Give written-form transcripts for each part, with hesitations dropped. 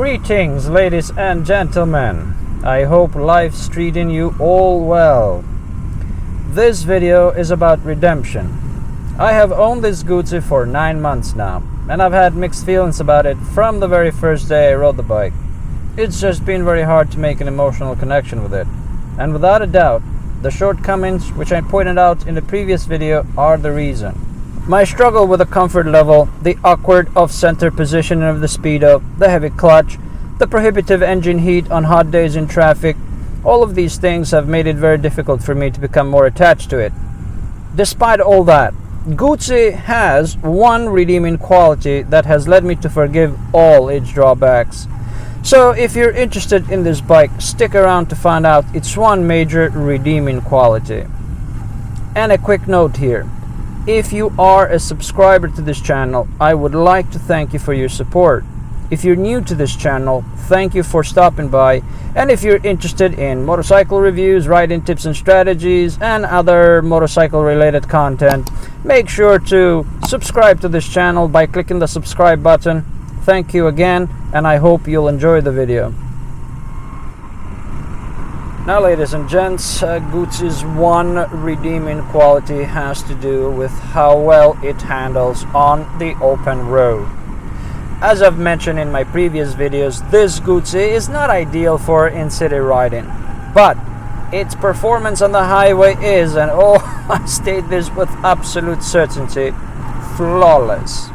Greetings, ladies and gentlemen. I hope life's treating you all well. This video is about redemption. I have owned this Guzzi for 9 months now, and I've had mixed feelings about it from the very first day I rode the bike. It's just been very hard to make an emotional connection with it. And without a doubt, the shortcomings which I pointed out in the previous video are the reason. My struggle with the comfort level, the awkward off-center positioning of the speedo, the heavy clutch, the prohibitive engine heat on hot days in traffic, all of these things have made it very difficult for me to become more attached to it. Despite all that, Guzzi has one redeeming quality that has led me to forgive all its drawbacks. So if you're interested in this bike, stick around to find out its one major redeeming quality. And a quick note here. If you are a subscriber to this channel, I would like to thank you for your support. If you're new to this channel, thank you for stopping by. And if you're interested in motorcycle reviews, riding tips and strategies, and other motorcycle related content, make sure to subscribe to this channel by clicking the subscribe button. Thank you again, and I hope you'll enjoy the video. Now, ladies and gents, Guzzi's one redeeming quality has to do with how well it handles on the open road. As I've mentioned in my previous videos, this Guzzi is not ideal for in-city riding, but its performance on the highway is, and I state this with absolute certainty, flawless.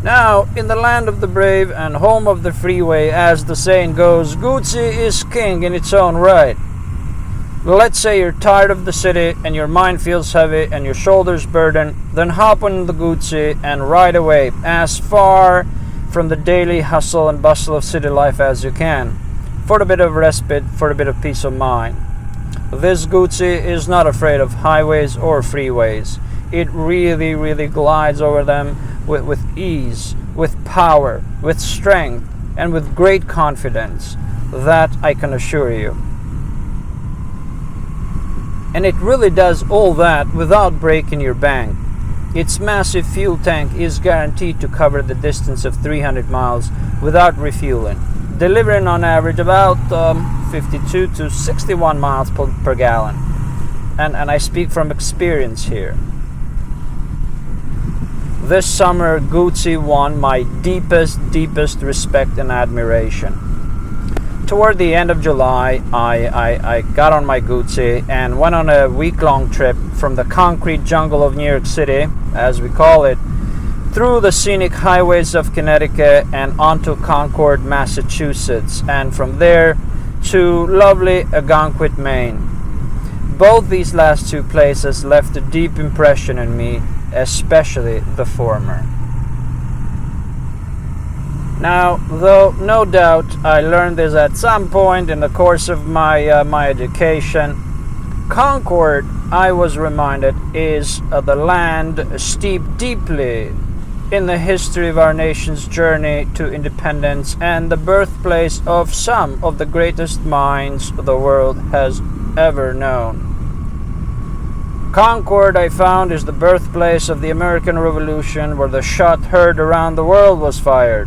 Now, in the land of the brave and home of the freeway, as the saying goes, Guzzi is king in its own right. Let's say you're tired of the city and your mind feels heavy and your shoulders burden, then hop on the Guzzi and ride away as far from the daily hustle and bustle of city life as you can, for a bit of respite, for a bit of peace of mind. This Guzzi is not afraid of highways or freeways. It really glides over them with ease, with power, with strength, and with great confidence. That I can assure you. And it really does all that without breaking your bank. Its massive fuel tank is guaranteed to cover the distance of 300 miles without refueling, delivering on average about 52 to 61 miles per gallon. And I speak from experience here. This summer, Guzzi won my deepest respect and admiration. Toward the end of July, I got on my Guzzi and went on a week-long trip from the concrete jungle of New York City, as we call it, through the scenic highways of Connecticut and onto Concord, Massachusetts, and from there to lovely Algonquin, Maine. Both these last two places left a deep impression on me, especially the former. Now, though no doubt I learned this at some point in the course of my education, Concord, I was reminded, is the land steeped deeply in the history of our nation's journey to independence and the birthplace of some of the greatest minds the world has ever known. Concord, I found, is the birthplace of the American Revolution, where the shot heard around the world was fired.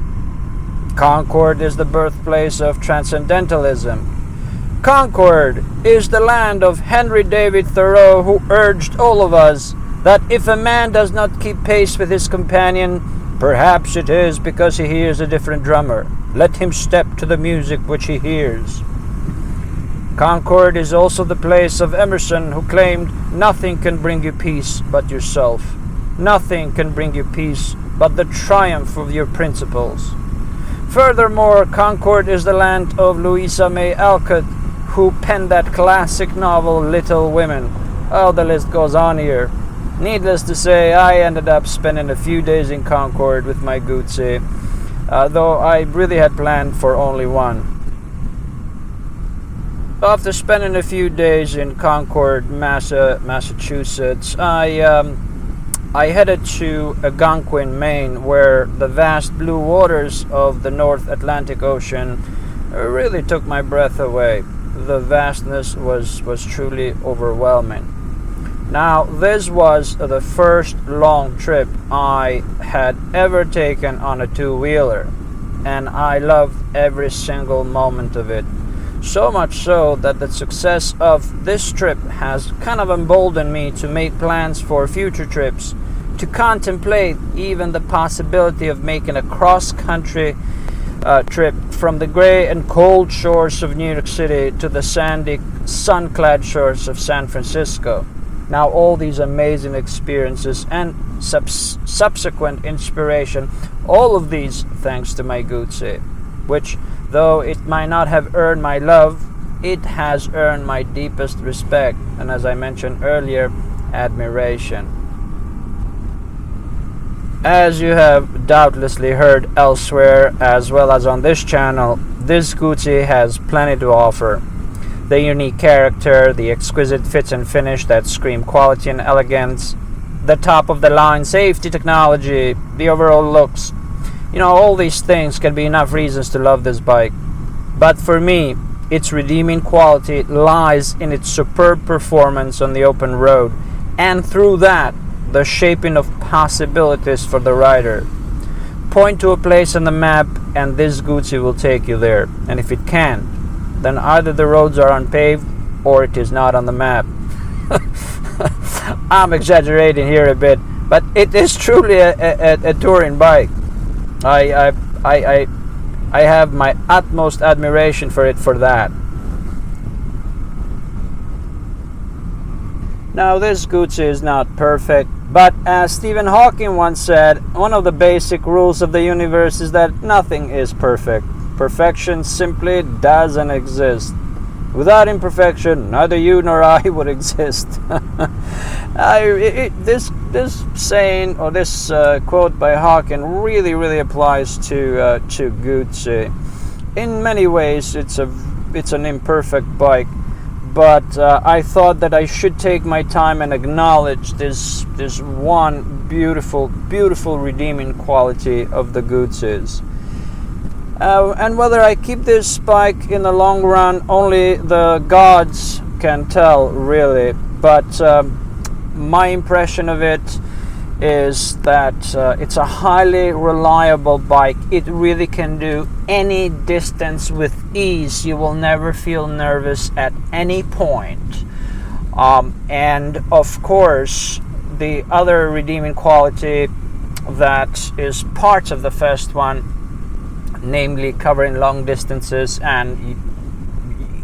Concord is the birthplace of transcendentalism. Concord is the land of Henry David Thoreau, who urged all of us that if a man does not keep pace with his companion, perhaps it is because he hears a different drummer. Let him step to the music which he hears. Concord is also the place of Emerson, who claimed, "Nothing can bring you peace but yourself. Nothing can bring you peace but the triumph of your principles." Furthermore, Concord is the land of Louisa May Alcott, who penned that classic novel Little Women. Oh, the list goes on here. Needless to say, I ended up spending a few days in Concord with my Guzzi, though I really had planned for only one. After spending a few days in Concord, Massachusetts, I headed to Algonquin, Maine, where the vast blue waters of the North Atlantic Ocean really took my breath away. The vastness was truly overwhelming. Now, this was the first long trip I had ever taken on a two-wheeler, and I loved every single moment of it. So much so that the success of this trip has kind of emboldened me to make plans for future trips, to contemplate even the possibility of making a cross-country trip from the gray and cold shores of New York City to the sandy, sun-clad shores of San Francisco. Now, all these amazing experiences and subsequent inspiration, all of these thanks to my Guzzi, which, though it might not have earned my love, it has earned my deepest respect, and as I mentioned earlier, admiration. As you have doubtlessly heard elsewhere, as well as on this channel, this Guzzi has plenty to offer. The unique character, the exquisite fit and finish that scream quality and elegance, the top-of-the-line safety technology, the overall looks. All these things can be enough reasons to love this bike. But for me, its redeeming quality lies in its superb performance on the open road, and through that, the shaping of possibilities for the rider. Point to a place on the map and this Guzzi will take you there. And if it can't, then either the roads are unpaved or it is not on the map. I'm exaggerating here a bit, but it is truly a touring bike. I have my utmost admiration for it for that. Now, this Guzzi is not perfect, but as Stephen Hawking once said, one of the basic rules of the universe is that nothing is perfect. Perfection simply doesn't exist. Without imperfection, neither you nor I would exist. This saying, or this quote by Hawking really applies to Guzzi. In many ways, it's an imperfect bike, but I thought that I should take my time and acknowledge this one beautiful redeeming quality of the Guzzis. And whether I keep this bike in the long run, only the gods can tell, really. But my impression of it is that it's a highly reliable bike. It really can do any distance with ease. You will never feel nervous at any point. And of course, the other redeeming quality that is part of the first one, namely covering long distances, and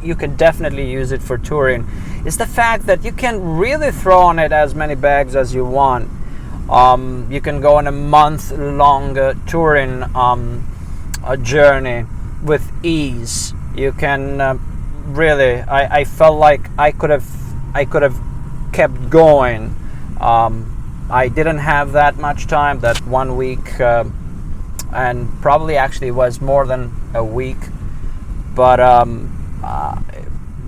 you can definitely use it for touring, is the fact that you can really throw on it as many bags as you want. You can go on a month-long touring journey with ease. You can really. I felt like I could have kept going. I didn't have that much time. That 1 week. And probably actually was more than a week, but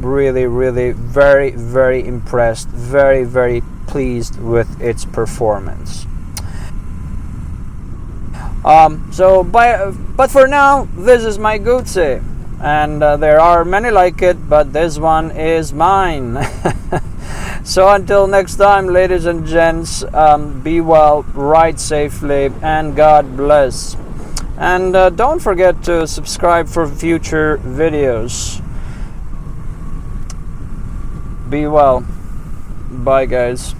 really very impressed, very pleased with its performance. But for now, this is my Guzzi, and there are many like it, but this one is mine. So until next time, ladies and gents, be well, ride safely, and God bless. And don't forget to subscribe for future videos. Be well. Bye, guys.